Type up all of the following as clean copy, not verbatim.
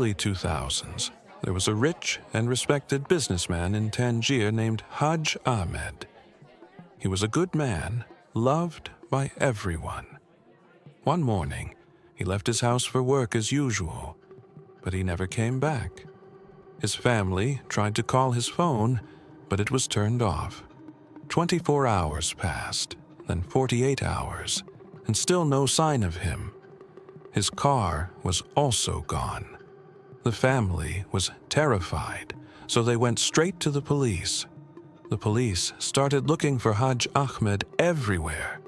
early 2000s, there was a rich and respected businessman in Tangier named Haj Ahmed. He was a good man, loved by everyone. One morning, he left his house for work as usual, but he never came back. His family tried to call his phone, but it was turned off. 24 hours passed, then 48 hours, and still no sign of him. His car was also gone. The family was terrified, so they went straight to the police. The police started looking for Haj Ahmed everywhere.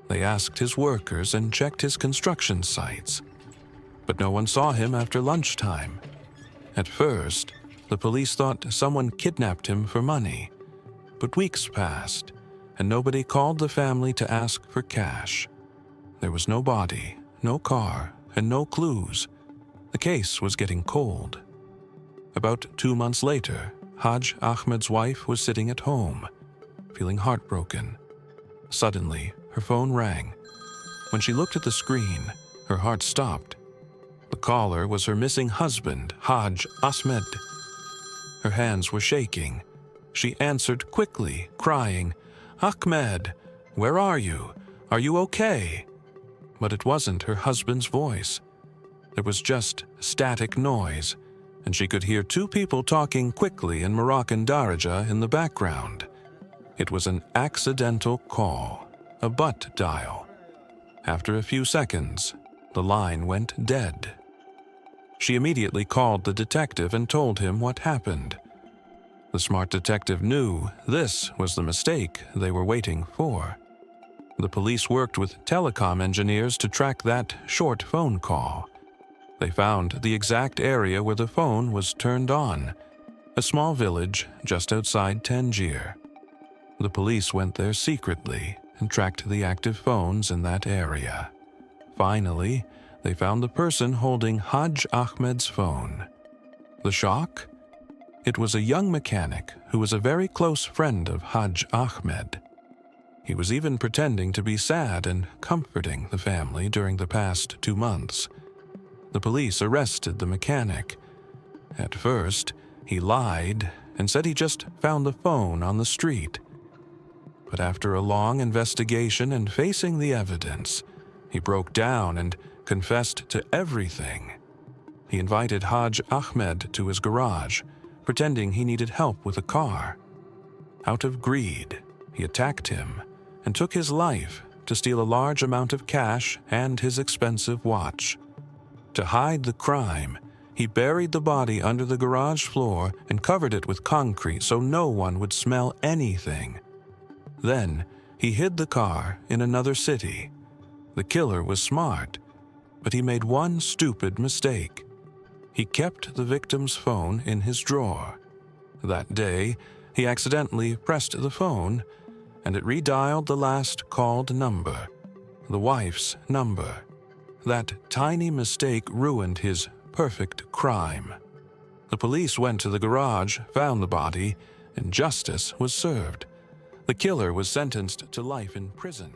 They asked his workers and checked his construction sites, but no one saw him after lunchtime. At first, the police thought someone kidnapped him for money, but weeks passed, and nobody called the family to ask for cash. There was no body, no car, and no clues. The case was getting cold. About 2 months later, Haj Ahmed's wife was sitting at home, feeling heartbroken. Suddenly, her phone rang. When she looked at the screen, her heart stopped. The caller was her missing husband, Haj Ahmed. Her hands were shaking. She answered quickly, crying, "Ahmed, where are you? Are you okay?" But it wasn't her husband's voice. There was just static noise, and she could hear two people talking quickly in Moroccan Darija in the background. It was an accidental call, a butt dial. After a few seconds, the line went dead. She immediately called the detective and told him what happened. The smart detective knew this was the mistake they were waiting for. The police worked with telecom engineers to track that short phone call. They found the exact area where the phone was turned on, a small village just outside Tangier. The police went there secretly and tracked the active phones in that area. Finally, they found the person holding Haj Ahmed's phone. The shock? It was a young mechanic who was a very close friend of Haj Ahmed. He was even pretending to be sad and comforting the family during the past 2 months. The police arrested the mechanic. At first, he lied and said he just found the phone on the street. But after a long investigation and facing the evidence, he broke down and confessed to everything. He invited Haj Ahmed to his garage, pretending he needed help with a car. Out of greed, he attacked him and took his life to steal a large amount of cash and his expensive watch. To hide the crime, he buried the body under the garage floor and covered it with concrete so no one would smell anything. Then, he hid the car in another city. The killer was smart, but he made one stupid mistake. He kept the victim's phone in his drawer. That day, he accidentally pressed the phone, and it redialed the last called number, the wife's number. That tiny mistake ruined his perfect crime. The police went to the garage, found the body, and justice was served. The killer was sentenced to life in prison.